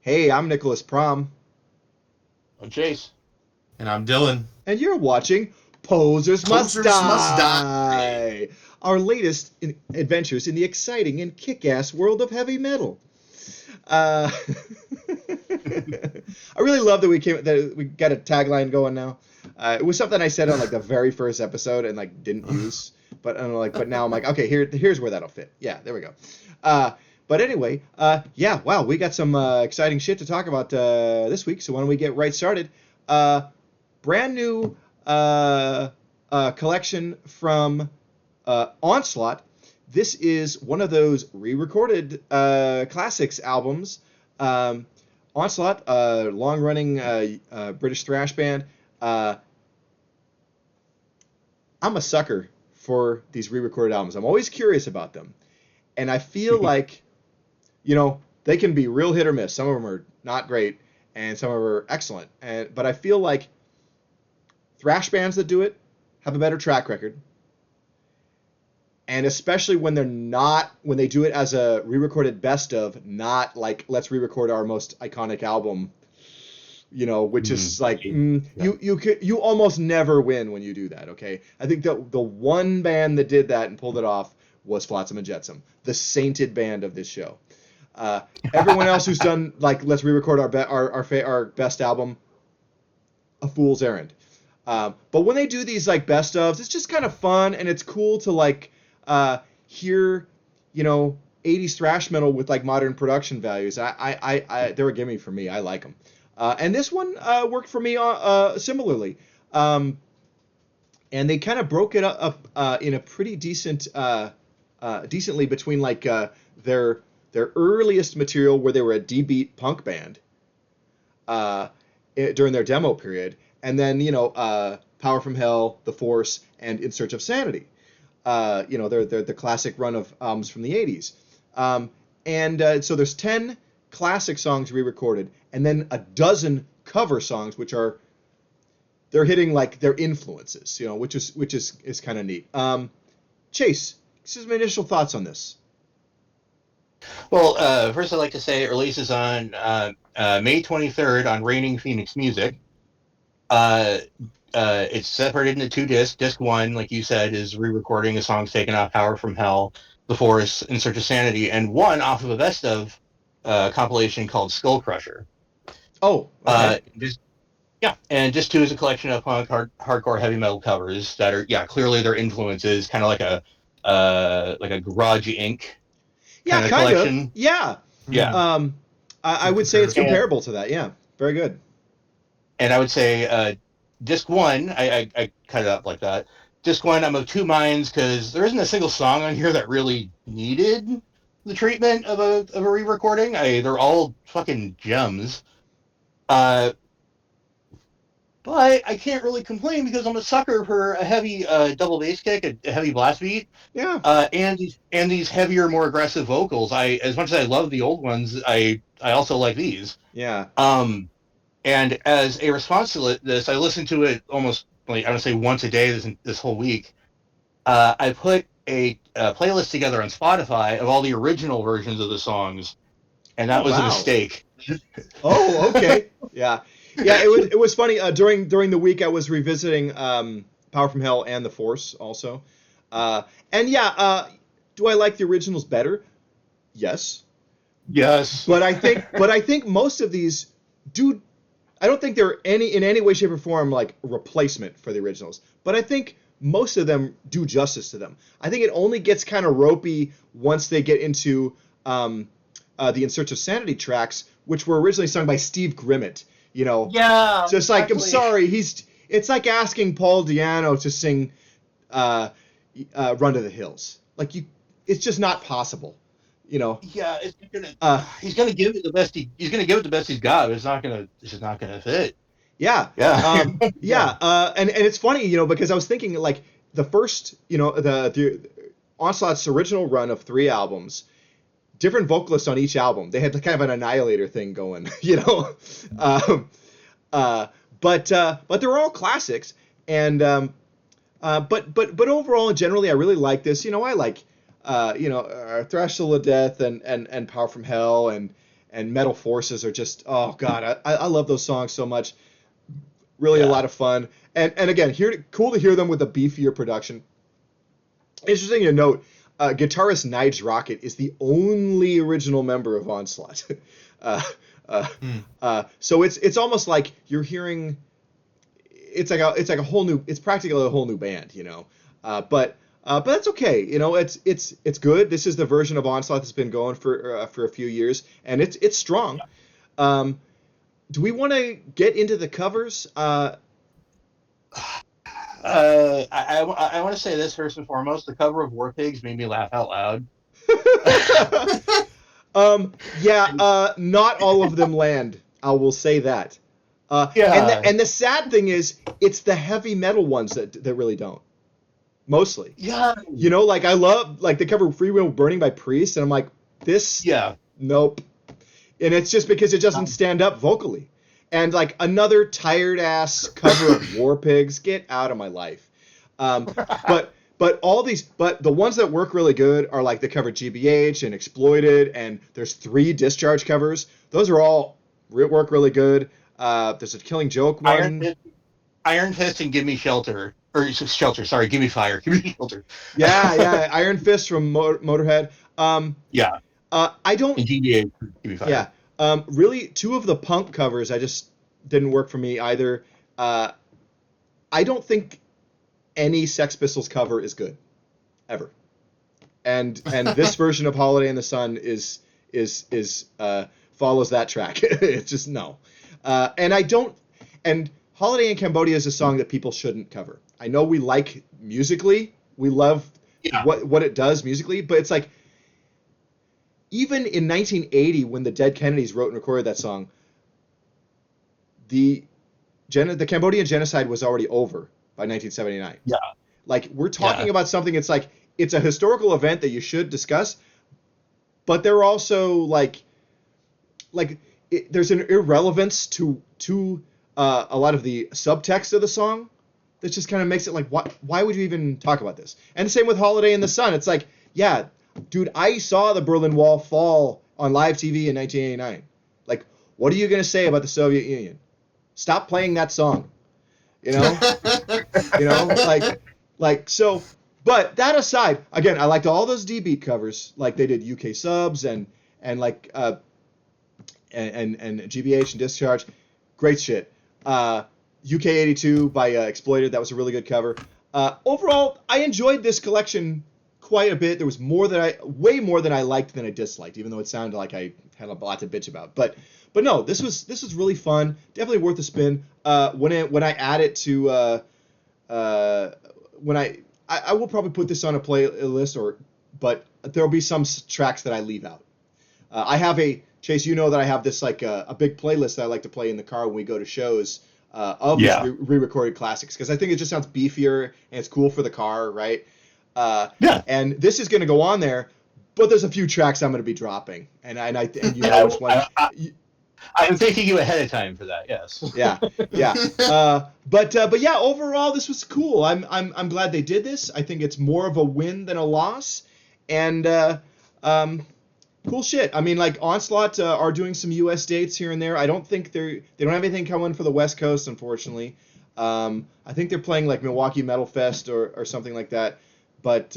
Hey, I'm Nicholas Prom, I'm Chase. And I'm Dylan. and you're watching Posers Must Posers must die. Die, our latest adventures in the exciting and kick-ass world of heavy metal. Uh, I really love that we got a tagline going now. It was something I said on like the very first episode and like didn't use, but I'm like, but now I'm like, okay, here's where that'll fit. Yeah, there we go. Uh, but anyway, yeah, wow, we got some exciting shit to talk about this week. So why don't we get right started? Brand new collection from ONSLAUGHT. This is one of those re-recorded classics albums. ONSLAUGHT, long-running British thrash band. I'm a sucker for these re-recorded albums. I'm always curious about them, and I feel like, they can be real hit or miss. Some of them are not great, and some of them are excellent. But I feel like thrash bands that do it have a better track record. And especially when when they do it as a re-recorded best of, not like let's re-record our most iconic album, which is like Yeah. you almost never win when you do that. Okay, I think the one band that did that and pulled it off was Flotsam and Jetsam, the sainted band of this show. Everyone else who's done like let's re-record our best album, a fool's errand. But when they do these like best ofs, it's just kind of fun and it's cool to like hear, 80s thrash metal with like modern production values. They're a gimme for me. I like them. And this one worked for me similarly. And they kind of broke it up in a pretty decently between like their earliest material where they were a D-beat punk band during their demo period, and then Power from Hell, The Force, and In Search of Sanity. They're the classic run of albums from the 80s. So there's 10 classic songs re-recorded, and then a dozen cover songs, which they're hitting like their influences, which is kind of neat. Chase, this is my initial thoughts on this. Well, first I'd like to say it releases on May 23rd on Reigning Phoenix Music. It's separated into two discs. Disc one, like you said, is re-recording of songs taken off Power from Hell, The Force, In Search of Sanity, and one off of a best of compilation called Skull Crusher. Oh, okay. And disc two is a collection of punk, hardcore, heavy metal covers that are, clearly their influences, kind of like a Garage Inc. Yeah, kind of kind of. collection. Yeah. Yeah. I would say it's And comparable to that. Yeah, very good. and I would say disc one, I cut it up like that. Disc one, I'm of two minds because there isn't a single song on here that really needed the treatment of a re-recording. They're all fucking gems. Uh, but I can't really complain because I'm a sucker for a heavy double bass kick, a heavy blast beat, Yeah. and these heavier, more aggressive vocals. As much as I love the old ones, I also like these. Yeah. And as a response to this, I listened to it almost like I would say once a day this whole week. I put a playlist together on Spotify of all the original versions of the songs, and Oh that was a wow. mistake. Oh, okay. Yeah. Yeah, it was funny during the week I was revisiting Power from Hell and The Force also. And yeah, do I like the originals better? Yes. Yes. But I think most of these do. I don't think they're in any way, shape, or form like a replacement for the originals. But I think most of them do justice to them. I think it only gets kind of ropey once they get into the In Search of Sanity tracks, which were originally sung by Steve Grimmett. Yeah, So it's like, I'm exactly. sorry, it's like asking Paul Di'Anno to sing Run to the Hills. It's just not possible. You know. Yeah, it's gonna. Uh, He's gonna give it the best. He's gonna give it the best he's got. But it's not gonna. It's just not gonna fit. Yeah. Yeah. Yeah. And it's funny, because I was thinking like the first, the Onslaught's original run of 3 albums, different vocalists on each album. They had kind of an Annihilator thing going, um, but they're all classics. And but overall, generally, I really like this. I like Thrash Till the Death and Power from Hell and Metal Forces are just, oh god, I love those songs so much. Really a lot of fun. And again, cool to hear them with a beefier production. Interesting to note, guitarist Nige Rocket is the only original member of Onslaught. So it's almost like you're hearing. It's like a whole new. It's practically a whole new band, you know. But that's okay. You know, it's good. This is the version of Onslaught that's been going for a few years, and it's strong. Do we want to get into the covers? I want to say this first and foremost. The cover of War Pigs made me laugh out loud. Not all of them land. I will say that. And the sad thing is, it's the heavy metal ones that really don't. Mostly. Yeah. You know, like I love like the cover Free Will Burning by Priest, and I'm like, this. Yeah. Nope. And it's just because it doesn't stand up vocally. And like another tired ass cover of War Pigs, get out of my life. But the ones that work really good are like the cover GBH and Exploited, and there's 3 Discharge covers. Those are all work really good. There's a Killing Joke one. Iron Fist and Give Me Shelter. Or Shelter, sorry, Give Me Fire. Give Me Shelter. Yeah. Iron Fist from Motorhead. I don't... And GBH, Give Me Fire. Yeah. Really, 2 of the punk covers I just didn't work for me either. I don't think any Sex Pistols cover is good, ever. And this version of Holiday in the Sun is follows that track. It's just no. And Holiday in Cambodia is a song that people shouldn't cover. I know we like musically, we love what it does musically, but it's like, even in 1980, when the Dead Kennedys wrote and recorded that song, the Cambodian genocide was already over by 1979. Yeah. Like, we're talking about something, it's like, it's a historical event that you should discuss, but they're also like there's an irrelevance to a lot of the subtext of the song that just kind of makes it like, why would you even talk about this? And the same with Holiday in the Sun. It's like, yeah, dude, I saw the Berlin Wall fall on live TV in 1989. Like, what are you going to say about the Soviet Union? Stop playing that song. You know? So, but that aside, again, I liked all those D-Beat covers. Like, they did UK Subs and like, and GBH and Discharge. Great shit. UK 82 by Exploited. That was a really good cover. Overall, I enjoyed this collection quite a bit. There was way more than I liked than I disliked, even though it sounded like I had a lot to bitch about. But no, this was really fun. Definitely worth a spin. When I add it to when I will probably put this on a playlist, but there'll be some tracks that I leave out. I have Chase, you know that I have this like a big playlist that I like to play in the car when we go to shows of these re-recorded classics, because I think it just sounds beefier and it's cool for the car, right? And this is going to go on there, but there's a few tracks I'm going to be dropping, and you know which one. I'm thanking you ahead of time for that. Yes. Yeah. But yeah, overall this was cool. I'm glad they did this. I think it's more of a win than a loss, and cool shit. I mean, like, Onslaught are doing some U.S. dates here and there. I don't think they don't have anything coming for the West Coast, unfortunately. I think they're playing like Milwaukee Metal Fest or something like that. But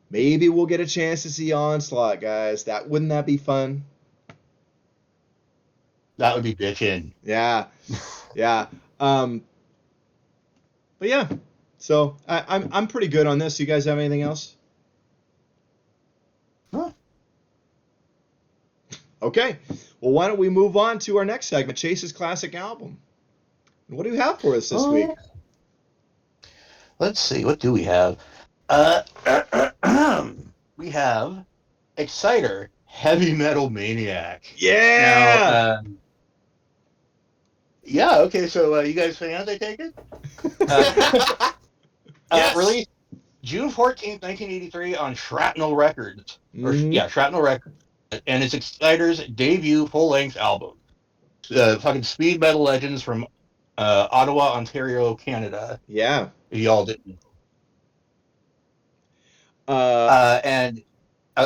maybe we'll get a chance to see Onslaught, guys. Wouldn't that be fun? That would be bitchin'. Yeah. But yeah. So I'm pretty good on this. You guys have anything else? Huh. Okay. Well, why don't we move on to our next segment, Chase's Classic Album. What do you have for us this week? Let's see. What do we have? We have Exciter, Heavy Metal Maniac. Yeah! Now, yeah, okay, so you guys fans, I take it? Yes. Released June 14th, 1983 on Shrapnel Records. Shrapnel Records. And it's Exciter's debut full-length album. Fucking speed metal legends from Ottawa, Ontario, Canada. Yeah. Y'all didn't.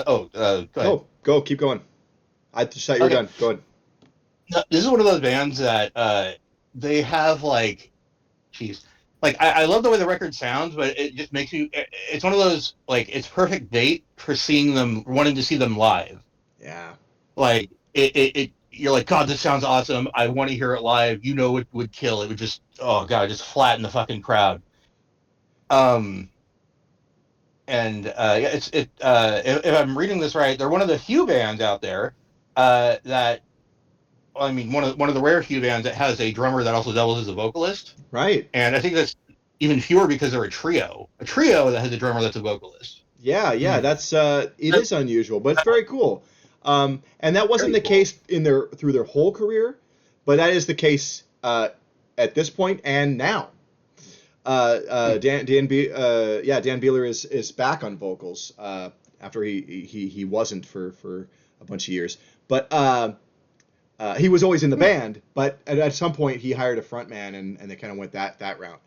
Go ahead. Go, keep going. I just thought you were Okay. done. Go ahead. This is one of those bands that they have like, geez, like I love the way the record sounds, but it just makes you. It's one of those like it's perfect date for seeing them, wanting to see them live. Yeah. Like you're like, God, this sounds awesome. I want to hear it live. You know, it would kill. It would just, oh God, just flatten the fucking crowd. Um, and yeah, if I'm reading this right, they're one of the few bands out there that I mean, one of the rare few bands that has a drummer that also doubles as a vocalist. Right. And I think that's even fewer because they're a trio that has a drummer that's a vocalist. Yeah, that's it is unusual, but it's very cool. And that wasn't the case through their whole career, but that is the case at this point and now. Dan Beeler is back on vocals after he wasn't for a bunch of years, but he was always in the band. But at some point he hired a frontman and they kind of went that route.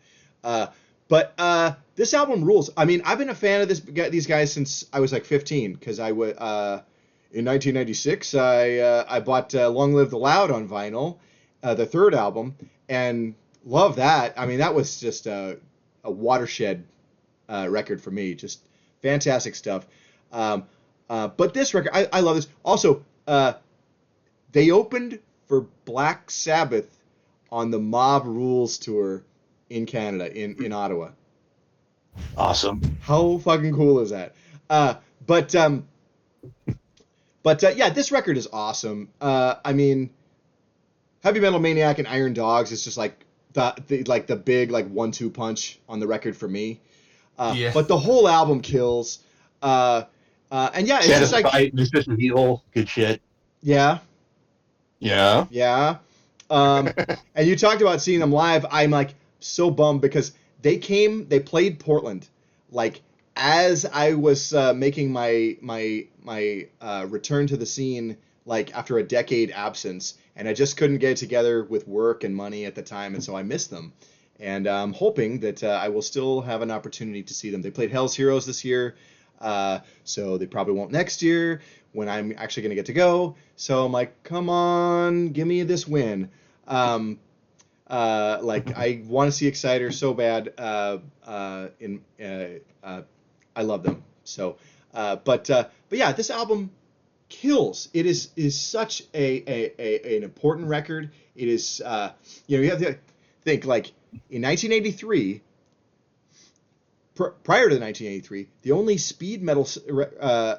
But this album rules. I mean, I've been a fan of these guys since I was like 15 because I would in 1996 I bought Long Live the Loud on vinyl, the third album, and love that. I mean, that was just a watershed record for me. Just fantastic stuff. But this record, I love this. Also, they opened for Black Sabbath on the Mob Rules tour in Canada, in Ottawa. Awesome. How fucking cool is that? But yeah, this record is awesome. I mean, Heavy Metal Maniac and Iron Dogs is just like the big like 1-2 punch on the record for me. Yeah. But the whole album kills. And yeah, it's just like Mistress of Evil, good shit. Yeah. Yeah. And you talked about seeing them live. I'm like so bummed because they played Portland like as I was making my return to the scene, like after a decade absence, and I just couldn't get it together with work and money at the time, and so I missed them. And I'm hoping that I will still have an opportunity to see them. They played Hell's Heroes this year, so they probably won't next year when I'm actually going to get to go. So I'm like, come on, give me this win. Like I want to see Exciter so bad. I love them. So, but yeah, this album kills. It is such an important record. It is you have to think like in 1983. Prior to 1983, the only speed metal,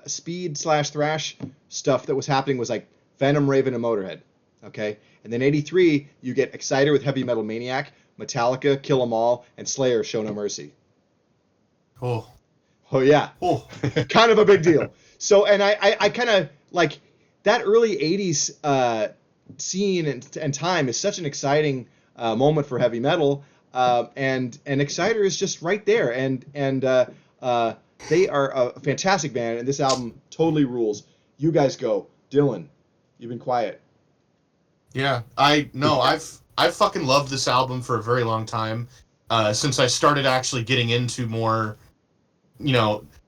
speed/thrash stuff that was happening was like Venom, Raven, and Motorhead. Okay, and then 83, you get Exciter with Heavy Metal Maniac, Metallica, Kill 'Em All, and Slayer, Show No Mercy. Oh Yeah, kind of a big deal. So, and I kind of like that early 80s scene and time is such an exciting moment for heavy metal. And Exciter is just right there, and they are a fantastic band, and this album totally rules. You guys go, Dylan. You've been quiet. Yeah, I've fucking loved this album for a very long time, since I started actually getting into more,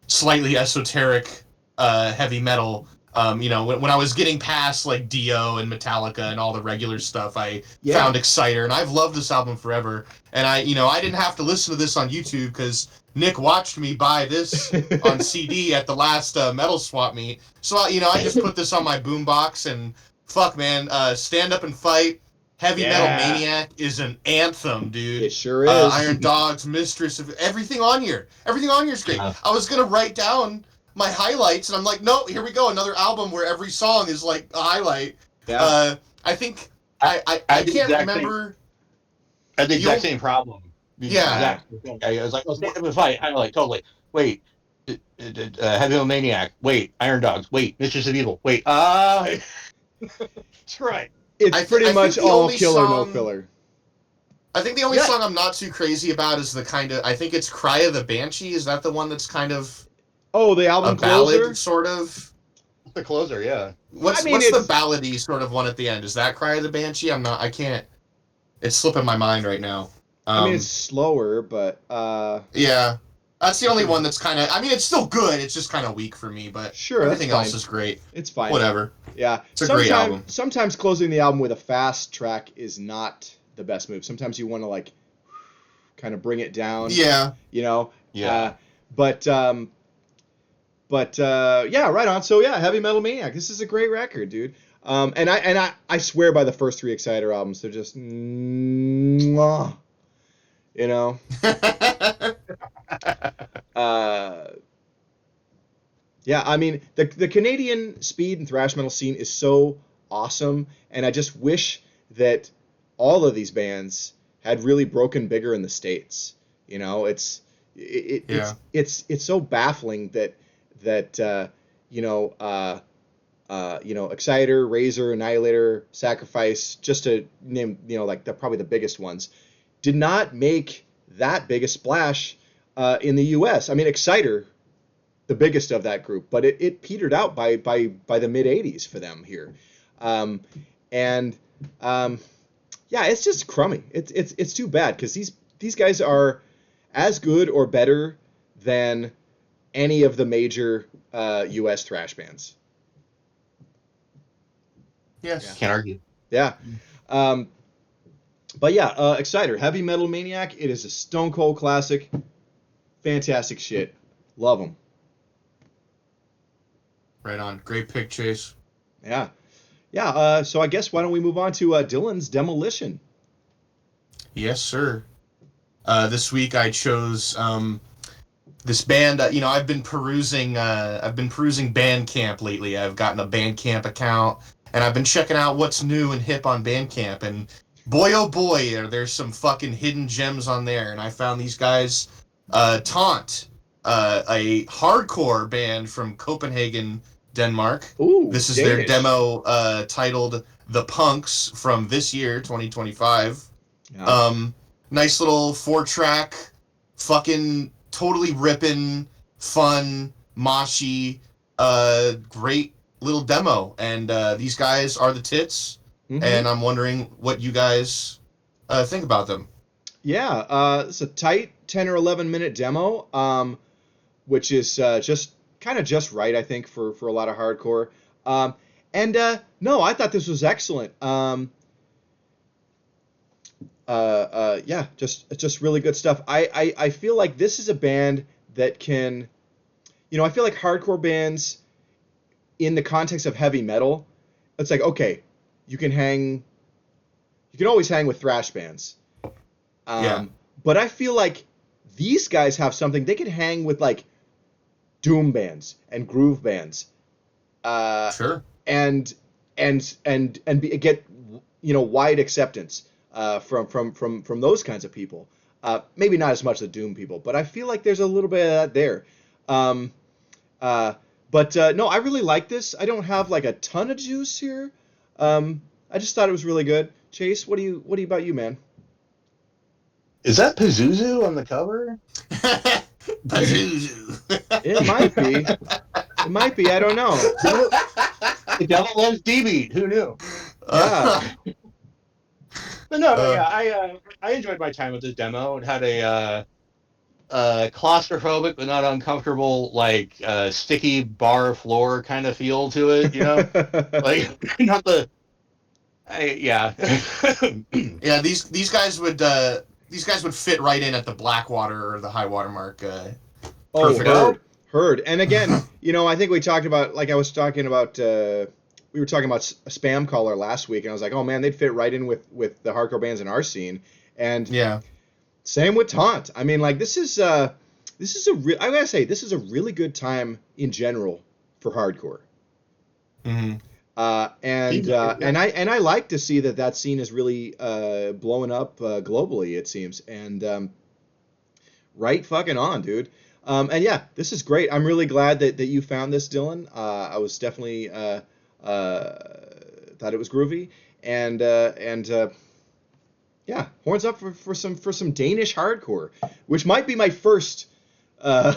slightly esoteric heavy metal. When I was getting past like Dio and Metallica and all the regular stuff, I found Exciter, and I've loved this album forever. And I didn't have to listen to this on YouTube because Nick watched me buy this on CD at the last metal swap meet. So I just put this on my boombox and fuck, man, Stand Up and Fight, Heavy Metal Maniac is an anthem, dude. It sure is. Iron Dogs, Mistress of everything on here. Everything on here is great. I was gonna write down my highlights, and I'm like, no, here we go, another album where every song is like a highlight. Yeah. I think I can't remember. I had the exact same problem. Yeah. I was like, oh, Stand Up and Fight, highlight, totally. Wait, Heavy Metal Maniac. Wait, Iron Dogs. Wait, Mistress of Evil. Wait, that's right. It's pretty much all killer, no filler. I think the only song I'm not too crazy about is the kind of, I think it's Cry of the Banshee. Is that the one that's kind of the album ballad, closer? Sort of? The closer, yeah. What's the ballady sort of one at the end? Is that Cry of the Banshee? I can't. It's slipping my mind right now. I mean, it's slower, but yeah. That's the only one that's kind of. I mean, it's still good. It's just kind of weak for me, but Sure, everything that's fine. else is great. It's fine. Whatever. Yeah, it's a great album. Sometimes closing the album with a fast track is not the best move. Sometimes you want to like kind of bring it down. Yeah. You know. Yeah. But yeah, right on. So yeah, Heavy Metal Maniac. This is a great record, dude. And I swear by the first 3 Exciter albums, they're just, mwah, you know. Yeah, I mean the Canadian speed and thrash metal scene is so awesome, and I just wish that all of these bands had really broken bigger in the States. You know, it's so baffling that Exciter, Razor, Annihilator, Sacrifice, just to name like probably the biggest ones, did not make that big a splash in the U.S. I mean, Exciter, the biggest of that group, but it petered out by the mid '80s for them here, yeah, it's just crummy. It's too bad because these guys are as good or better than any of the major U.S. thrash bands. Yes. Yeah. Can't argue. Yeah. But yeah, Exciter, Heavy Metal Maniac. It is a stone cold classic. Fantastic shit. Love them. Right on. Great pick, Chase. Yeah. Yeah. So I guess why don't we move on to Dylan's Demolition? Yes, sir. This week I chose this band. I've been perusing Bandcamp lately. I've gotten a Bandcamp account, and I've been checking out what's new and hip on Bandcamp. And boy, oh boy, there's some fucking hidden gems on there. And I found these guys, Taunt, a hardcore band from Copenhagen, Denmark. Ooh, this is Danish. their demo titled "The Punks" from this year, 2025. Yeah. Nice little 4-track, fucking totally ripping, fun, moshy, great little demo. And these guys are the tits. Mm-hmm. And I'm wondering what you guys think about them. Yeah, it's a tight 10 or 11 minute demo, which is just right, I think, for a lot of hardcore. No, I thought this was excellent. Yeah, just really good stuff. I feel like this is a band that can, I feel like hardcore bands in the context of heavy metal, it's like, okay, you can always hang with thrash bands. Yeah. But I feel like these guys have something. They can hang with like doom bands and groove bands. Sure. And get wide acceptance from those kinds of people. Maybe not as much the doom people, but I feel like there's a little bit of that there. But no, I really like this. I don't have like a ton of juice here. I just thought it was really good. Chase, what about you, man? Is that Pazuzu on the cover? Pazuzu. It might be. It might be. I don't know. The devil loves D-Beat. Who knew? Yeah. But no, yeah, I enjoyed my time with this demo. It had a claustrophobic but not uncomfortable, like sticky bar floor kind of feel to it. Like not the. Yeah. Yeah, these guys would fit right in at the Blackwater or the High Water Mark. Heard. And again, I think we talked about, like I was talking about, we were talking about a spam caller last week, and I was like, oh man, they'd fit right in with the hardcore bands in our scene. And yeah, same with Taunt. I mean, like this is I gotta say, this is a really good time in general for hardcore. Mm-hmm. And I like to see that scene is really blowing up globally, it seems. And right fucking on, dude. And yeah, this is great. I'm really glad that you found this, Dylan. I was definitely thought it was groovy. And yeah, horns up for some Danish hardcore, which might be my first. Yeah.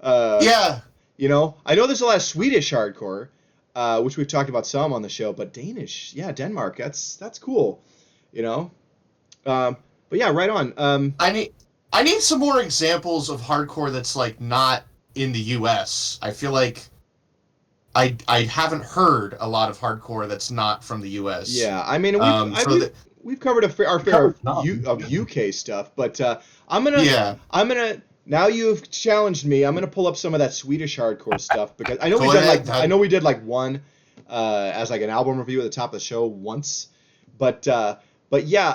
I know there's a lot of Swedish hardcore. Which we've talked about some on the show, but Danish, yeah, Denmark, that's cool, But yeah, right on. I need some more examples of hardcore that's like not in the U.S. I feel like I haven't heard a lot of hardcore that's not from the U.S. Yeah, I mean, we've covered our fair of UK stuff, but I'm gonna yeah. now you've challenged me. I'm gonna pull up some of that Swedish hardcore stuff because I know Go we did like one as like an album review at the top of the show once, but yeah,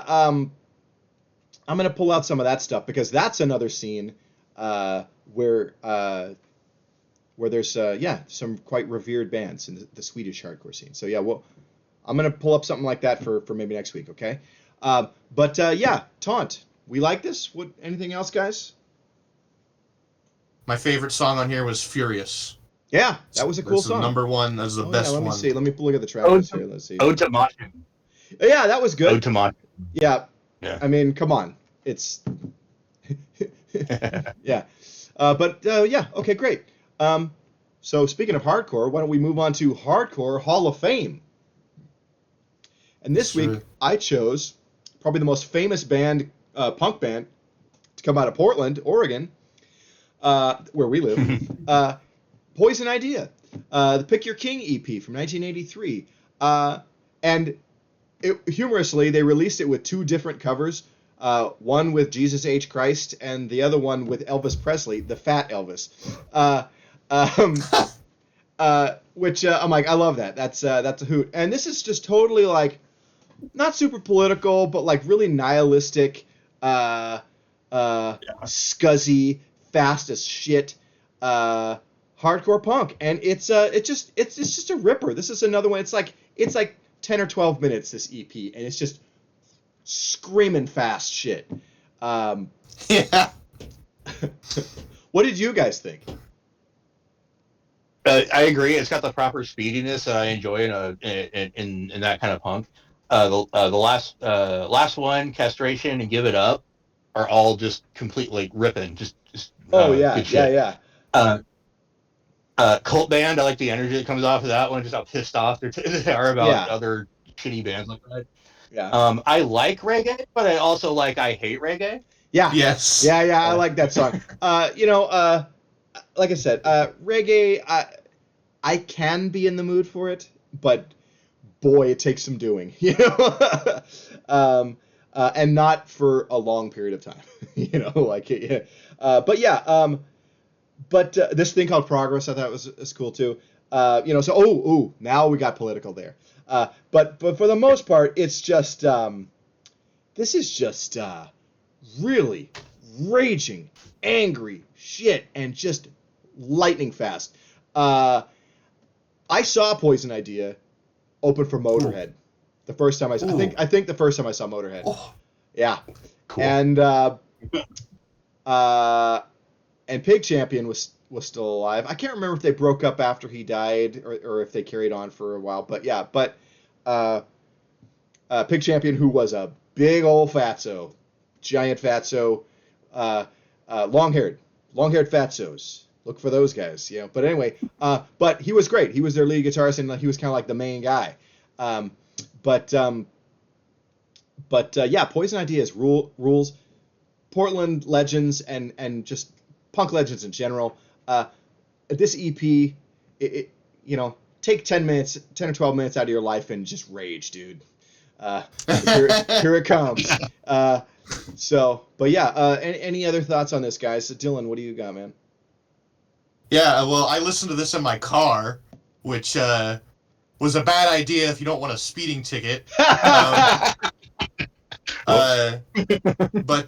I'm gonna pull out some of that stuff because that's another scene where there's some quite revered bands in the Swedish hardcore scene. So yeah, well, I'm gonna pull up something like that for maybe next week, okay? But yeah, Taunt. We like this. What? Anything else, guys? My favorite song on here was Furious. Yeah, that was a cool song. Number one. That was the best one. Let me see. Let me look at the track list here. Let's see. Ode to Moshkin. Yeah, that was good. Ode to Moshkin. Yeah. Yeah. I mean, come on. It's yeah. Yeah. Okay, great. So speaking of hardcore, why don't we move on to Hardcore Hall of Fame? And this week I chose probably the most famous band, punk band, to come out of Portland, Oregon, where we live. Poison Idea, the Pick Your King EP from 1983, and humorously they released it with two different covers. One with Jesus H. Christ and the other one with Elvis Presley, the Fat Elvis. Which I'm like, I love that. That's a hoot. And this is just totally like, not super political, but like really nihilistic, scuzzy, fast as shit, hardcore punk. And it's just a ripper. This is another one. It's like 10 or 12 minutes, this EP, and it's just screaming fast shit. Yeah. What did you guys think? I agree. It's got the proper speediness that I enjoy in that kind of punk. The last one, Castration and Give It Up, are all just completely ripping. Just good shit. Yeah. Cult Band, I like the energy that comes off of that one. Just how pissed off they are about other shitty bands like that. Yeah. I like reggae, but I also I hate reggae. Yeah. Yes. Yeah. I like that song. Like I said, reggae, I can be in the mood for it, but boy, it takes some doing, and not for a long period of time, but yeah, but this thing called Progress, I thought was cool too, so now we got political there, but for the most part, it's just, this is just really raging, angry shit, and just lightning fast. I saw Poison Idea open for Motorhead the first time I think the first time I saw Motorhead. Oh. Yeah. Cool. And Pig Champion was still alive. I can't remember if they broke up after he died or if they carried on for a while, but yeah, Pig Champion, who was a big old fatso, giant fatso, long-haired fatsos. Look for those guys, But anyway, but he was great. He was their lead guitarist, and he was kind of like the main guy. Yeah, Poison Ideas rules. Portland legends and just punk legends in general. This EP, take 10 or 12 minutes out of your life and just rage, dude. Here it comes. But yeah, any other thoughts on this, guys? Dylan, what do you got, man? Yeah, well, I listened to this in my car, which was a bad idea if you don't want a speeding ticket. But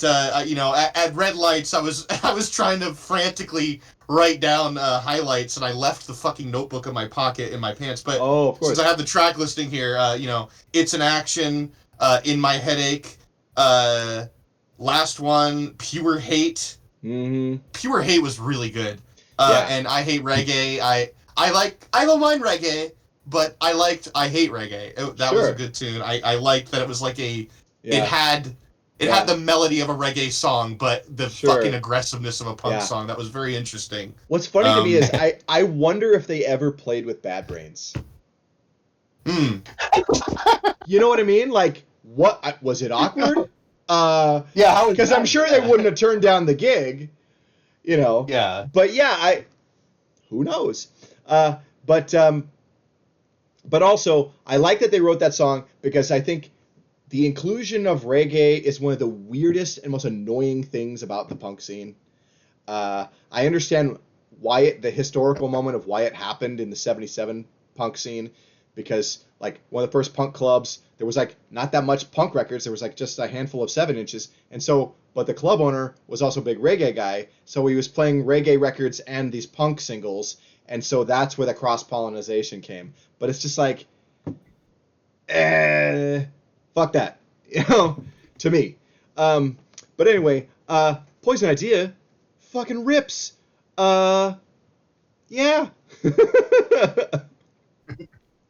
at red lights, I was trying to frantically write down highlights, and I left the fucking notebook in my pocket in my pants. But of course, since I have the track listing here, It's an Action, In My Headache, last one, Pure Hate. Mm-hmm. Pure Hate was really good. And I Hate Reggae. I don't mind reggae, but I Hate Reggae. That was a good tune. I liked that it was like it had the melody of a reggae song, but the fucking aggressiveness of a punk song. That was very interesting. What's funny to me is I wonder if they ever played with Bad Brains. Hmm. You know what I mean? Like, what was it awkward? Yeah, how is Because that? I'm sure they wouldn't have turned down the gig, you know. Yeah. But yeah, who knows? But also, I like that they wrote that song because I think the inclusion of reggae is one of the weirdest and most annoying things about the punk scene. I understand the historical moment of why it happened in the '77 punk scene, because like one of the first punk clubs, there was like not that much punk records. There was like just a handful of 7 inches, and so but the club owner was also a big reggae guy, so he was playing reggae records and these punk singles, and so that's where the cross pollination came. But it's just like, fuck that, to me. But anyway, Poison Idea fucking rips. Yeah.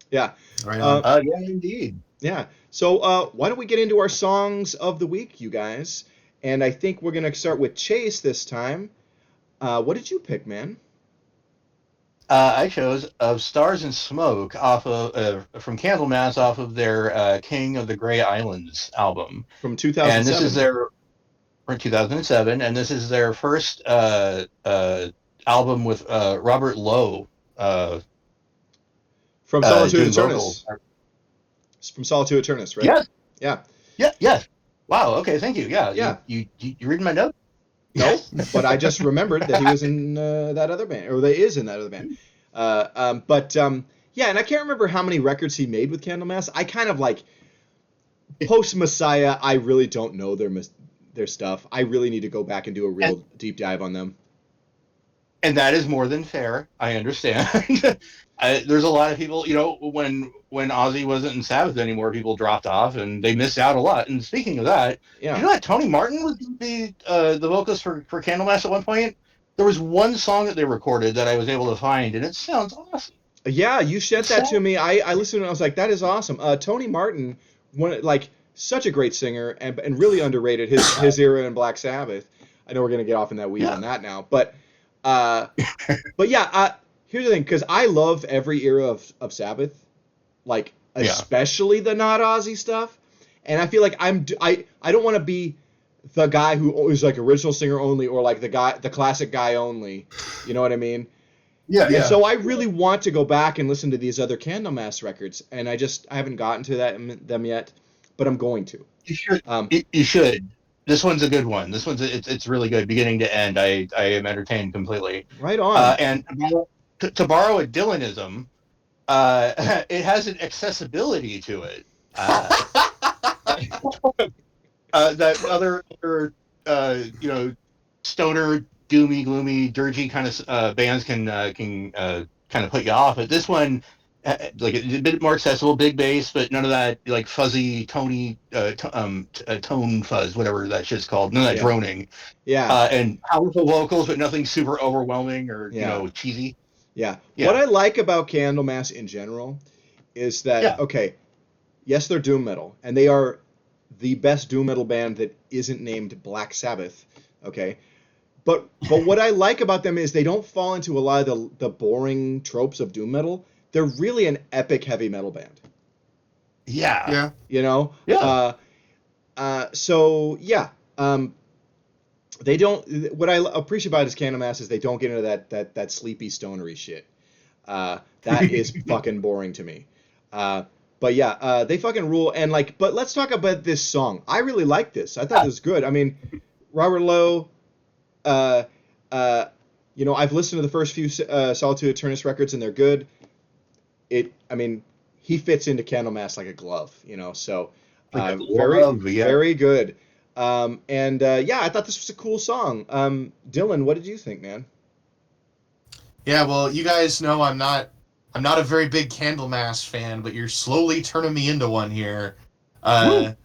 Yeah. Right on. Yeah, indeed. Yeah. So why don't we get into our songs of the week, you guys? And I think we're gonna start with Chase this time. What did you pick, man? I chose "Of Stars and Smoke" off of from Candlemass off of their "King of the Grey Islands" album, From and this 2007. is their from 2007, and this is their first album with Robert Lowe From Solitude doing Eternus. vocals. From Solitude Eternus, right? Yes. Yeah. Yeah. Yes. Wow. Okay. Thank you. Yeah. Yeah. You reading my note? No, but I just remembered that he was in that other band, or that is in that other band. Yeah, and I can't remember how many records he made with Candlemass. I kind of like post Messiah. I really don't know their stuff. I really need to go back and do a real deep dive on them. And that is more than fair. I understand. There's a lot of people, when Ozzy wasn't in Sabbath anymore, people dropped off and they missed out a lot. And speaking of that, Yeah. you know that Tony Martin was the vocalist for Candlemass at one point? There was one song that they recorded that I was able to find, and it sounds awesome. Yeah, you sent that to me. I listened and I was like, that is awesome. Tony Martin, such a great singer and really underrated his era in Black Sabbath. I know we're gonna get off in that weed on that now, but yeah. Here's the thing, because I love every era of Sabbath, like especially the not Ozzy stuff, and I feel like I don't want to be the guy who is like original singer only, or like the classic guy only. You know what I mean? Yeah. So I really want to go back and listen to these other Candlemass records, and I haven't gotten to them yet, but I'm going to. You should. You should. This one's a good one. This one's it's really good, beginning to end. I am entertained completely. Right on. And to borrow a Dylanism, it has an accessibility to it. That other stoner, doomy, gloomy, dirgy kind of bands can kind of put you off. But this one, like a bit more accessible, big bass, but none of that like fuzzy, tone fuzz, whatever that shit's called. None of that droning. Yeah. And powerful vocals, but nothing super overwhelming or cheesy. Yeah. What I like about Candlemass in general is that yes, they're doom metal, and they are the best doom metal band that isn't named Black Sabbath. Okay. But what I like about them is they don't fall into a lot of the boring tropes of doom metal. They're really an epic heavy metal band. Yeah. Yeah. So yeah. They don't. What I appreciate about his Candlemass is they don't get into that sleepy stonery shit. That is fucking boring to me. But yeah, they fucking rule. And but let's talk about this song. I really like this. I thought it was good. I mean, Robert Lowe. I've listened to the first few Solitude Eternus records and they're good. He fits into Candlemass like a glove. So very good. I thought this was a cool song. Dylan, what did you think, man? Yeah, well, you guys know I'm not a very big Candlemass fan, but you're slowly turning me into one here. I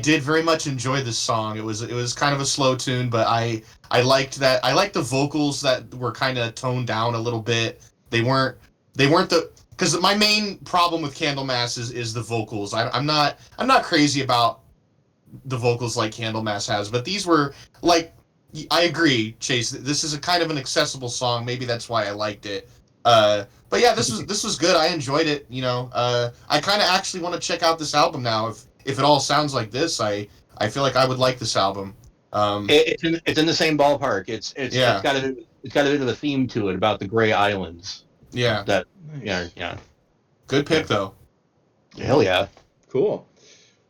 did very much enjoy this song. It was kind of a slow tune, but I liked that. I liked the vocals that were kind of toned down a little bit. They weren't because my main problem with Candlemass is the vocals. I'm not crazy about the vocals like Candlemass has, but these were like, I agree, Chase. This is a kind of an accessible song. Maybe that's why I liked it. But yeah, this was good. I enjoyed it. I kind of actually want to check out this album now. if it all sounds like this, I feel like I would like this album. It's in the same ballpark. Yeah. It's got a bit of a theme to it about the Gray Islands. Yeah. That Nice. yeah. Good pick though. Hell yeah. Cool.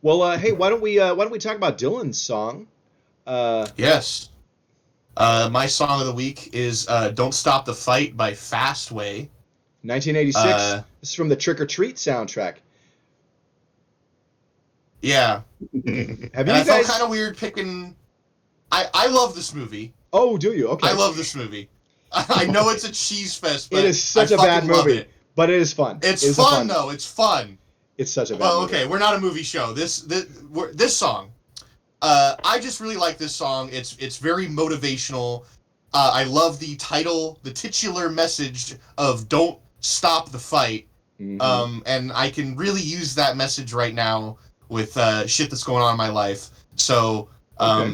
Well, hey, why don't we talk about Dylan's song? Yes. My song of the week is "Don't Stop the Fight" by Fastway. 1986. This is from the Trick or Treat soundtrack. Yeah. Have And I felt kind of weird picking. I love this movie. Oh, do you? Okay. I love this movie. I know it's a cheese fest, but it is such a bad movie, but it is fun. It's fun though. It's fun. It's such a bad Well, movie. okay, we're not a movie show. This song, I just really like this song. It's very motivational. I love the title, the titular message of "Don't Stop the Fight." Mm-hmm. And I can really use that message right now with shit that's going on in my life. So,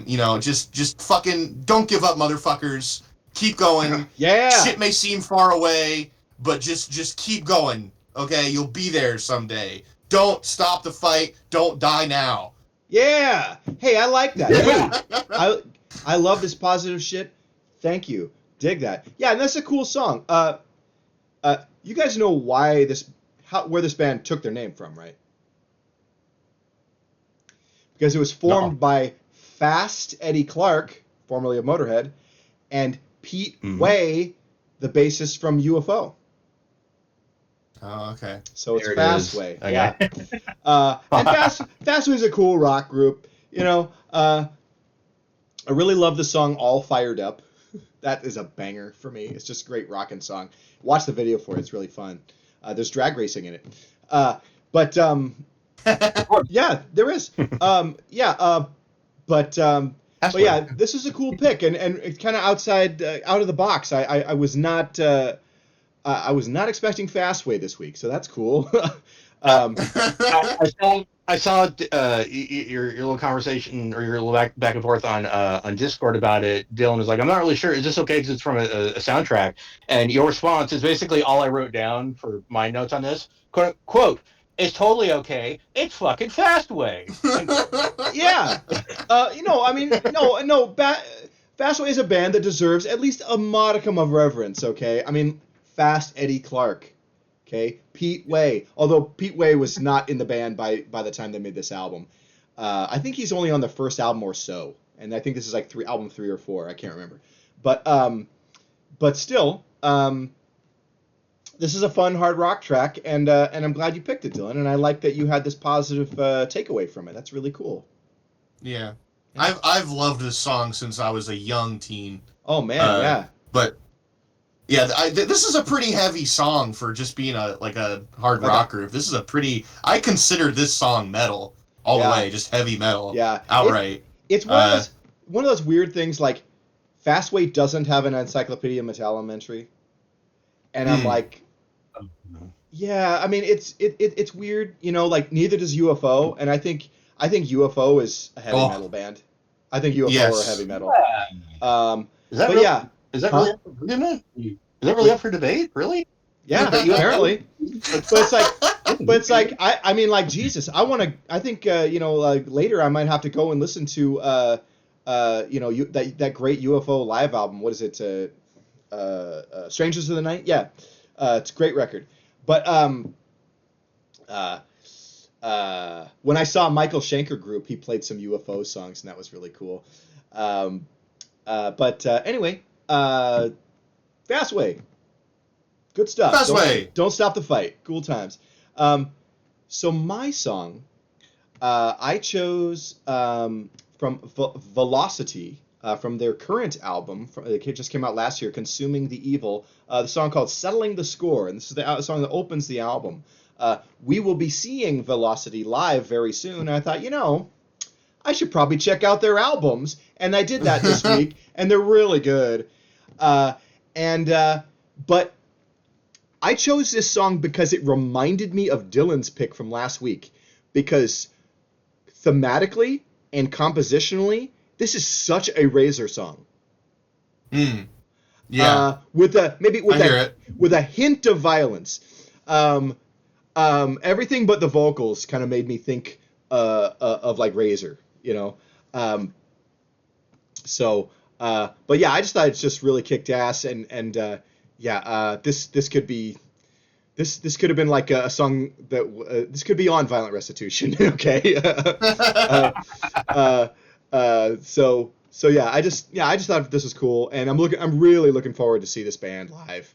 you know, just fucking don't give up, motherfuckers. Keep going. Yeah. Shit may seem far away, but just keep going. Okay, you'll be there someday. Don't stop the fight. Don't die now. Yeah. Hey, I like that. Yeah. I love this positive shit. Thank you. Dig that. Yeah, and that's a cool song. You guys know why where this band took their name from, right? Because it was formed by Fast Eddie Clark, formerly of Motorhead, and Pete Way, the bassist from UFO. Oh, okay. So it's There it Fast is. Way. Okay. Yeah. And Fast Way is a cool rock group. You know, I really love the song All Fired Up. That is a banger for me. It's just a great rockin' song. Watch the video for it. It's really fun. There's drag racing in it. But yeah, there is. But yeah, this is a cool pick, and it's kind of out of the box. I was not expecting Fastway this week, so that's cool. I saw your little conversation or your little back and forth on Discord about it. Dylan was like, "I'm not really sure. Is this okay because it's from a soundtrack?" And your response is basically all I wrote down for my notes on this. Quote, "It's totally okay. It's fucking Fastway." Yeah. I mean, no. Fastway is a band that deserves at least a modicum of reverence. Okay. I mean, Fast Eddie Clark. Okay, Pete Way. Although Pete Way was not in the band by the time they made this album. I think he's only on the first album or so, and I think this is like album 3 or 4. I can't remember. But still, this is a fun hard rock track, and I'm glad you picked it, Dylan. And I like that you had this positive takeaway from it. That's really cool. Yeah. I've loved this song since I was a young teen. Oh man, yeah. But yeah, this is a pretty heavy song for just being a hard rock group. This is I consider this song metal all the way, just heavy metal. Yeah, outright. It's one of those weird things like Fastway doesn't have an Encyclopedia Metallum entry, and I'm like, yeah, I mean it's weird, like neither does UFO, and I think UFO is a heavy metal band. I think UFO are heavy metal. Is that but really, yeah. Is that really up for argument? Is that really up for debate? Really? Yeah, apparently. But it's like I mean, like, Jesus, I think like later I might have to go and listen to that great UFO live album. What is it? Strangers of the Night? Yeah. It's a great record. But when I saw Michael Schenker Group, he played some UFO songs, and that was really cool. Anyway, Fastway. Good stuff. Fastway. Don't stop the fight. Cool times. So my song, I chose from Velocity, from their current album. It just came out last year, Consuming the Evil. The song called Settling the Score, and this is the song that opens the album. We will be seeing Velocity live very soon. And I thought, I should probably check out their albums. And I did that this week, and they're really good. But I chose this song because it reminded me of Dylan's pick from last week. Because thematically and compositionally, this is such a Razor song. Yeah. With a hint of violence. Everything but the vocals kind of made me think of like Razor, you know. So, but yeah, I just thought it's just really kicked ass, and this could be. This could have been like a song that this could be on Violent Restitution, okay? So yeah, I just thought this was cool, and I'm really looking forward to see this band live.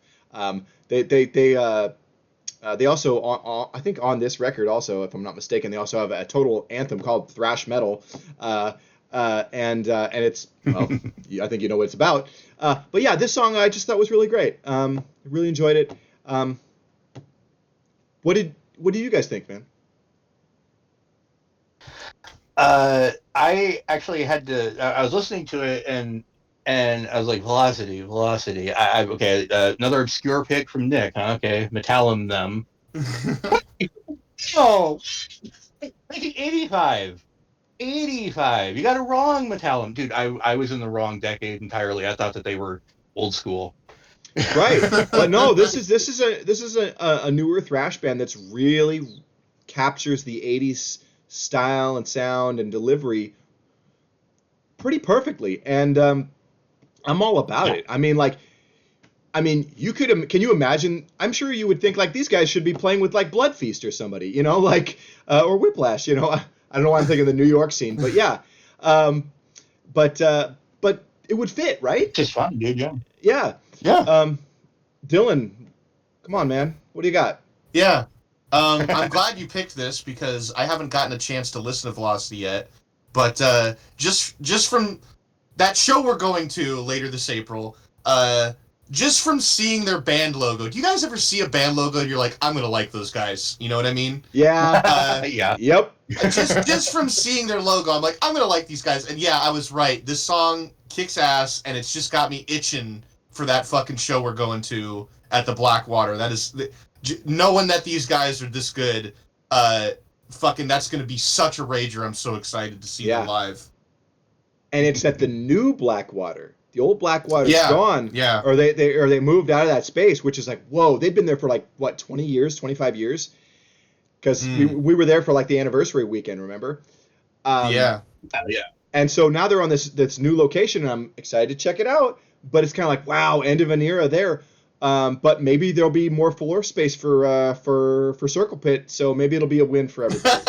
They also I think on this record also, if I'm not mistaken, they also have a total anthem called Thrash Metal, and it's well, I think you know what it's about. But yeah, this song I just thought was really great. Really enjoyed it. What did you guys think, man? I actually had to. I was listening to it and I was like, Velocity. Okay, another obscure pick from Nick. Huh? Okay, Metallum them. Oh, 1985. 85. You got it wrong, Metallum, dude. I was in the wrong decade entirely. I thought that they were old school. Right, but no, this is a newer thrash band that's really captures the '80s style and sound and delivery pretty perfectly, and I'm all about it. I mean, can you imagine? I'm sure you would think like these guys should be playing with like Blood Feast or somebody, you know, like or Whiplash, you know. I don't know why I'm thinking the New York scene, but yeah, but it would fit, right? Just fun, dude. Yeah. Yeah. Yeah. Dylan, come on, man. What do you got? Yeah. I'm glad you picked this because I haven't gotten a chance to listen to Velocity yet. But just from that show we're going to later this April, just from seeing their band logo, do you guys ever see a band logo and you're like, I'm gonna like those guys? You know what I mean? Yeah. Yeah. Yep. Just from seeing their logo, I'm like, I'm gonna like these guys. And yeah, I was right. This song kicks ass, and it's just got me itching for that fucking show we're going to at the Blackwater. That is, knowing that these guys are this good, fucking, that's gonna be such a rager. I'm so excited to see them live. And it's at the new Blackwater. The old Blackwater's gone. Yeah. Or they moved out of that space, which is like, whoa, they've been there for like what, 20 years, 25 years? Because we were there for like the anniversary weekend, remember? Yeah. And so now they're on this new location, and I'm excited to check it out. But it's kind of like, wow, end of an era there. But maybe there'll be more floor space for Circle Pit, so maybe it'll be a win for everybody.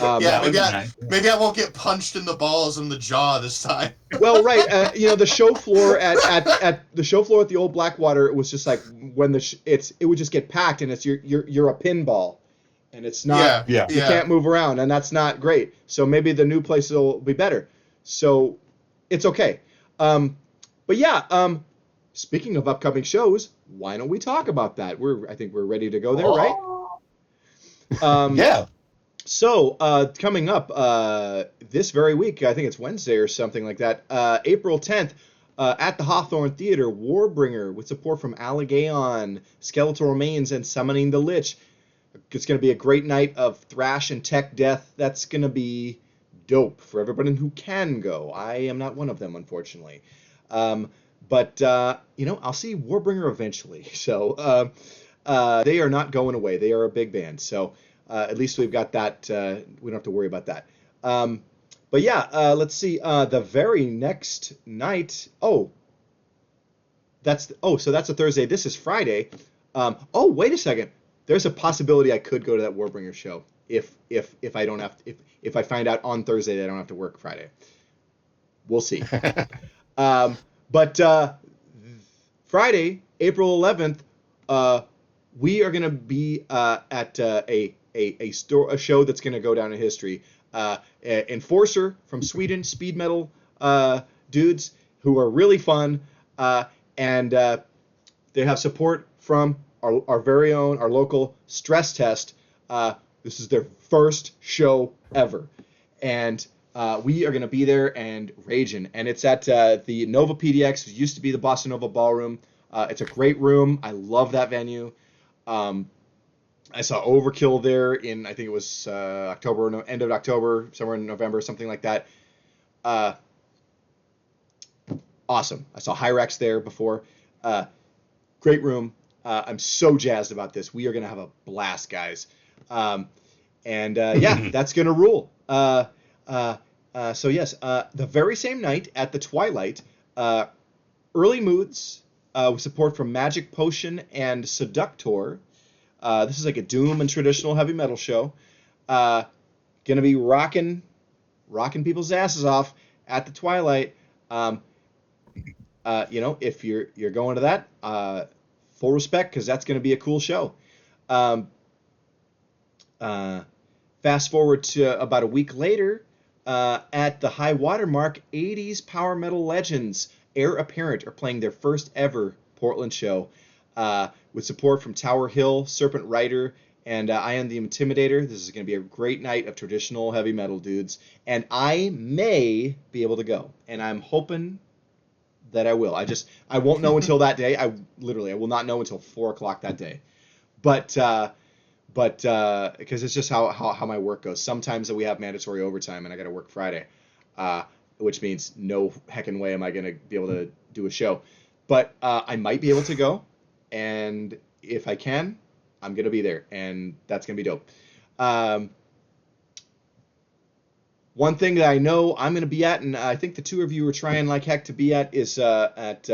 Maybe I won't get punched in the balls and the jaw this time. Well, right, the show floor at the show floor at the old Blackwater, it was just like when it would just get packed, and it's you're a pinball, and it's not you can't move around, and that's not great. So maybe the new place will be better. So it's okay. But yeah, speaking of upcoming shows, why don't we talk about that? I think we're ready to go there, right? Yeah. So coming up this very week, I think it's Wednesday or something like that, April 10th, at the Hawthorne Theater, Warbringer, with support from Allegaon, Skeletal Remains, and Summoning the Lich. It's going to be a great night of thrash and tech death. That's going to be dope for everybody who can go. I am not one of them, unfortunately. But I'll see Warbringer eventually. So they are not going away. They are a big band. So at least we've got that. We don't have to worry about that. But yeah, let's see. The very next night. So that's a Thursday. This is Friday. Wait a second. There's a possibility I could go to that Warbringer show if I don't have to, if I find out on Thursday that I don't have to work Friday. We'll see. But Friday, April 11th, we are going to be at a show that's going to go down in history. Enforcer from Sweden, speed metal dudes who are really fun, and they have support from our very own, our local Stress Test. This is their first show ever, and we are going to be there and raging. And it's at the Nova PDX, which used to be the Bossa Nova Ballroom. It's a great room. I love that venue. I saw Overkill there in, I think it was end of October, somewhere in November, something like that. Awesome. I saw Hyrax there before. Great room. I'm so jazzed about this. We are going to have a blast, guys. And yeah, that's gonna rule. So yes, the very same night at the Twilight, Early Moods with support from Magic Potion and Seductor. This is like a doom and traditional heavy metal show. Gonna be rocking people's asses off at the Twilight. If you're going to that, full respect, because that's gonna be a cool show. Fast forward to about a week later, at the high watermark, 80s power metal legends Heir Apparent are playing their first ever Portland show, with support from Tower Hill, Serpent Rider, and I Am the Intimidator. This is going to be a great night of traditional heavy metal dudes, and I may be able to go, and I'm hoping that I will. I won't know until that day. I will not know until 4 o'clock that day, but because it's just how my work goes. Sometimes we have mandatory overtime and I got to work Friday, which means no heckin' way am I going to be able to do a show. But I might be able to go, and if I can, I'm going to be there, and that's going to be dope. One thing that I know I'm going to be at, and I think the two of you are trying like heck to be at, is at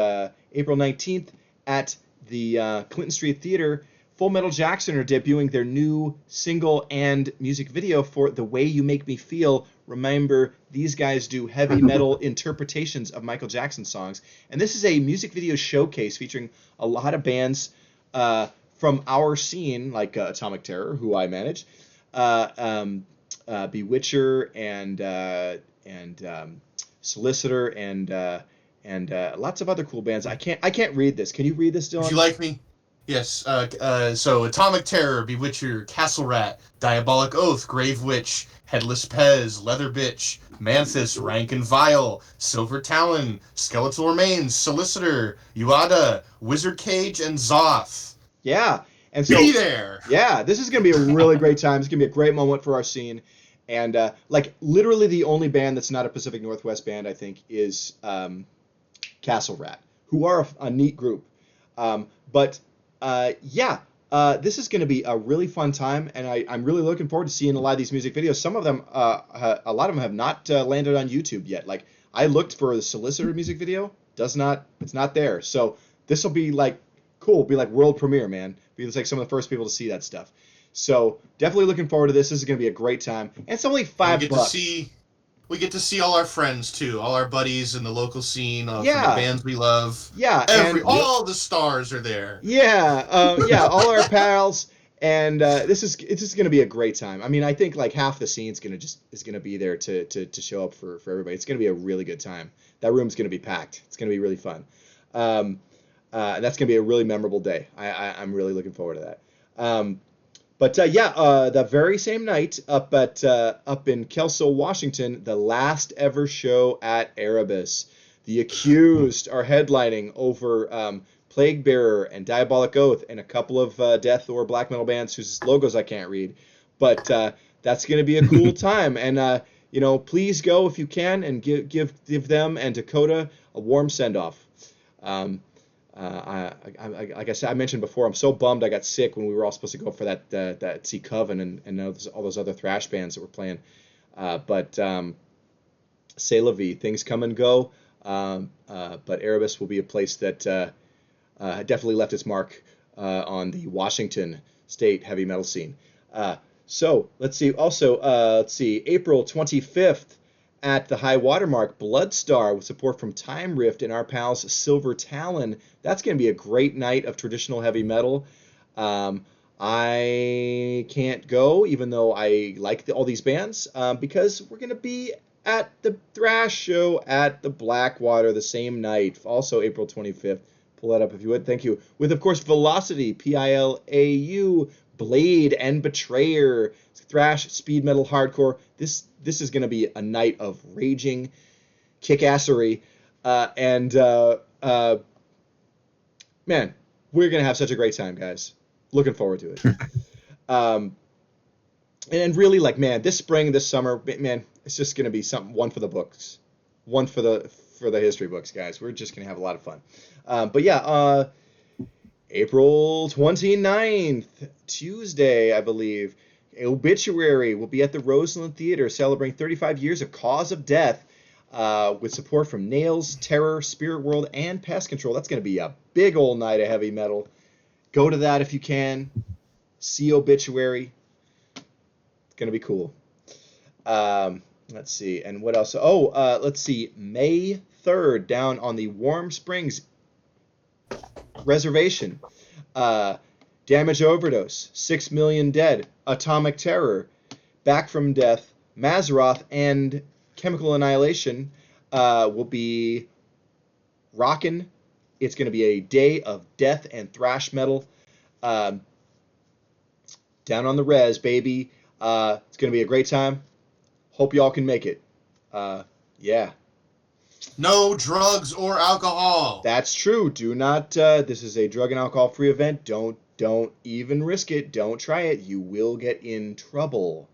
April 19th at the Clinton Street Theater. Full Metal Jackson are debuting their new single and music video for The Way You Make Me Feel. Remember, these guys do heavy metal interpretations of Michael Jackson songs. And this is a music video showcase featuring a lot of bands from our scene, like Atomic Terror, who I manage, Bewitcher, and Solicitor, and lots of other cool bands. I can't read this. Can you read this, Dylan? Would you like me? Yes. So Atomic Terror, Bewitcher, Castle Rat, Diabolic Oath, Grave Witch, Headless Pez, Leather Bitch, Manthus, Rank and Vile, Silver Talon, Skeletal Remains, Solicitor, Uada, Wizard Cage, and Zoth. Yeah. And so, be there. Yeah, this is going to be a really great time. It's going to be a great moment for our scene. And like literally the only band that's not a Pacific Northwest band, I think, is Castle Rat, who are a neat group. This is going to be a really fun time, and I'm really looking forward to seeing a lot of these music videos. Some of them, a lot of them have not landed on YouTube yet. Like, I looked for the Solicitor music video, it's not there. So this will be like cool, it'll be like world premiere, man. It's like some of the first people to see that stuff. So definitely looking forward to this. This is going to be a great time, and it's only $5. We get to see all our friends too, all our buddies in the local scene, from the bands we love. Yeah, all the stars are there. Yeah, all our pals, and it's just gonna be a great time. I mean, I think like half the scene is gonna be there to show up for everybody. It's gonna be a really good time. That room's gonna be packed. It's gonna be really fun. That's gonna be a really memorable day. I'm really looking forward to that. The very same night up in Kelso, Washington, the last ever show at Erebus. The Accused are headlining over Plague Bearer and Diabolic Oath and a couple of death or black metal bands whose logos I can't read. But that's going to be a cool time. And please go if you can and give them and Dakota a warm send off. Like I said, I mentioned before, I'm so bummed I got sick when we were all supposed to go for that see Coven and all those other thrash bands that were playing. C'est la vie, things come and go. But Erebus will be a place that definitely left its mark on the Washington state heavy metal scene. So let's see. Also, April 25th. At the high watermark, Bloodstar with support from Time Rift and our pals Silver Talon. That's going to be a great night of traditional heavy metal. I can't go, even though I like all these bands, because we're going to be at the thrash show at the Blackwater the same night, also April 25th. Pull that up if you would. Thank you. With, of course, Velocity, Pilau, Blade, and Betrayer. Thrash, speed metal, hardcore. This is going to be a night of raging kick-assery. Man, we're going to have such a great time, guys. Looking forward to it. And really, like, man, this spring, this summer, man, it's just going to be one for the books. One for the history books, guys. We're just going to have a lot of fun. April 29th, Tuesday, I believe. Obituary will be at the Roseland Theater celebrating 35 years of Cause of Death with support from Nails, Terror, Spirit World, and Pest Control. That's going to be a big old night of heavy metal. Go to that if you can. See Obituary. It's going to be cool. Let's see. And what else? Let's see. May 3rd down on the Warm Springs Reservation. Damage Overdose, 6 Million Dead, Atomic Terror, Back from Death, Mazzaroth, and Chemical Annihilation will be rocking. It's going to be a day of death and thrash metal. Down on the res, baby. It's going to be a great time. Hope y'all can make it. Yeah. No drugs or alcohol. That's true. Do not. This is a drug and alcohol-free event. Don't even risk it. Don't try it. You will get in trouble,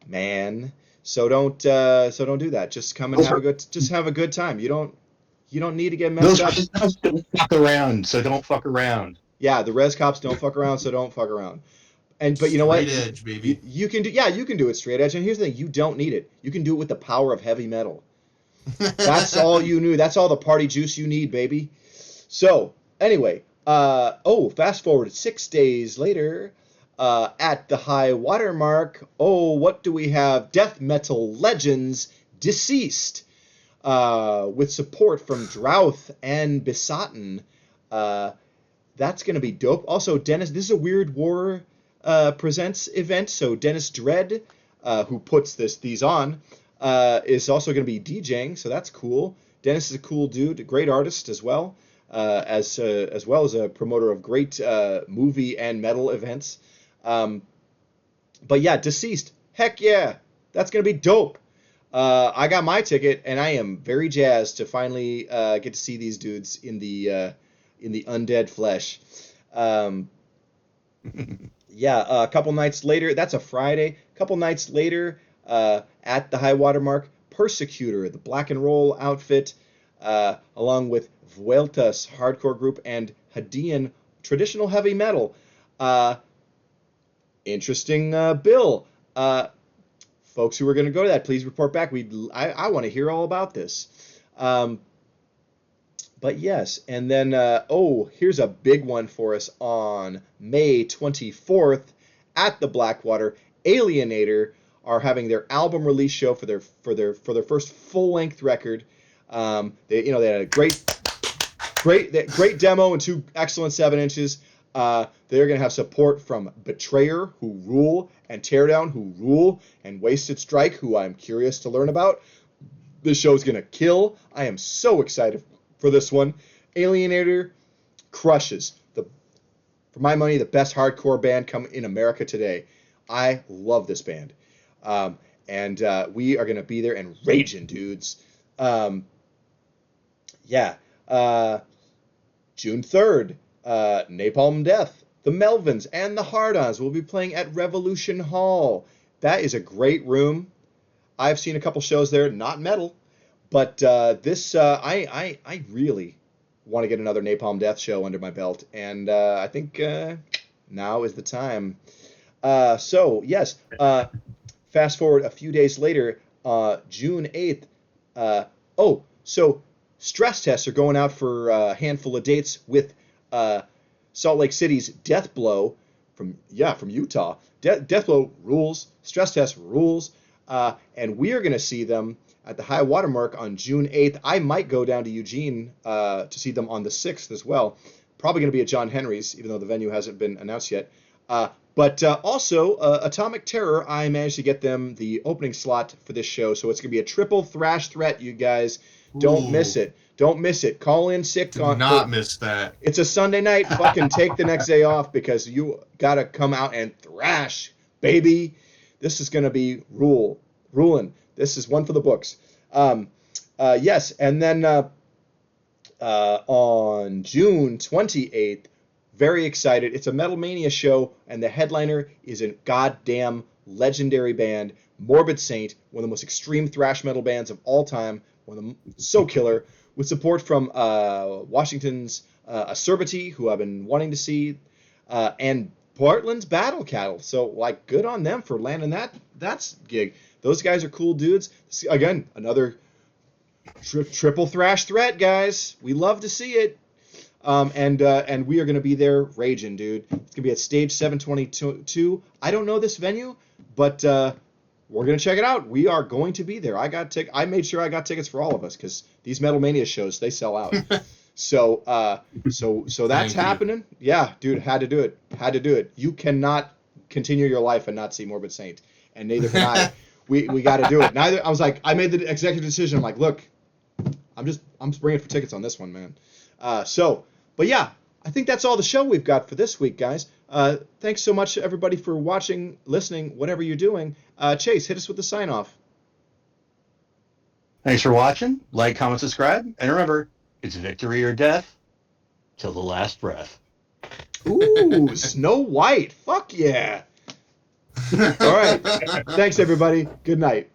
man. So don't do that. Just come and have a good time. You don't need to get messed up. Those cops don't fuck around, so don't fuck around. Yeah, the res cops don't fuck around, so don't fuck around. But you know what? Straight edge, baby. You can do it straight edge. And here's the thing: you don't need it. You can do it with the power of heavy metal. That's all you need. That's all the party juice you need, baby. So anyway. Fast forward 6 days later, at the high water mark, what do we have? Death metal legends Deceased, with support from Drouth and Besotten. That's going to be dope. Also, Dennis, this is a Weird War Presents event, so Dennis Dredd, who puts these on, is also going to be DJing, so that's cool. Dennis is a cool dude, a great artist as well. As well as a promoter of great movie and metal events. But yeah, Deceased. Heck yeah. That's going to be dope. I got my ticket, and I am very jazzed to finally get to see these dudes in the undead flesh. A couple nights later, that's a Friday. A couple nights later, at the high water mark, Persecutor, the black and roll outfit, along with Vueltas hardcore group and Hadean traditional heavy metal. Interesting bill. Folks who are going to go to that, please report back. I want to hear all about this. But yes, and then here's a big one for us on May 24th at the Blackwater. Alienator are having their album release show for their first full length record. They had a great demo and 2 excellent 7-inches. They're going to have support from Betrayer, who rule, and Teardown, who rule, and Wasted Strike, who I'm curious to learn about. This show's going to kill. I am so excited for this one. Alienator crushes. For my money, the best hardcore band come in America today. I love this band. And we are going to be there and raging, dudes. June 3rd, Napalm Death, the Melvins, and the Hard-Ons will be playing at Revolution Hall. That is a great room. I've seen a couple shows there, not metal, but I really want to get another Napalm Death show under my belt, and I think now is the time. Fast forward a few days later, June 8th. Stress tests are going out for a handful of dates with Salt Lake City's Deathblow from Utah. Deathblow rules. Stress Test rules. And we are going to see them at the high watermark on June 8th. I might go down to Eugene to see them on the 6th as well. Probably going to be at John Henry's, even though the venue hasn't been announced yet. But also, Atomic Terror, I managed to get them the opening slot for this show. So it's going to be a triple thrash threat, you guys. Don't miss it. Don't miss it. Call in sick. Do not miss that. It's a Sunday night. Fucking take the next day off because you got to come out and thrash, baby. This is going to be ruling. This is one for the books. Yes, and then on June 28th, very excited. It's a Metal Mania show, and the headliner is a goddamn legendary band, Morbid Saint, one of the most extreme thrash metal bands of all time. So killer, with support from Washington's Acerbity, who I've been wanting to see, and Portland's Battle Cattle. So, like, good on them for landing that gig. Those guys are cool dudes. Again, another triple thrash threat, guys. We love to see it. And we are going to be there raging, dude. It's going to be at Stage 722. I don't know this venue, but we're going to check it out. We are going to be there. I made sure I got tickets for all of us because these Metal Mania shows, they sell out. So that's happening. Yeah, dude, had to do it. You cannot continue your life and not see Morbid Saint, and neither can I. We got to do it. I was like, I made the executive decision. I'm like, look, I'm springing for tickets on this one, man. But yeah, I think that's all the show we've got for this week, guys. Thanks so much, everybody, for watching, listening, whatever you're doing. Chase, hit us with the sign-off. Thanks for watching. Like, comment, subscribe. And remember, it's victory or death till the last breath. Ooh, Snow White. Fuck yeah. All right. Thanks, everybody. Good night.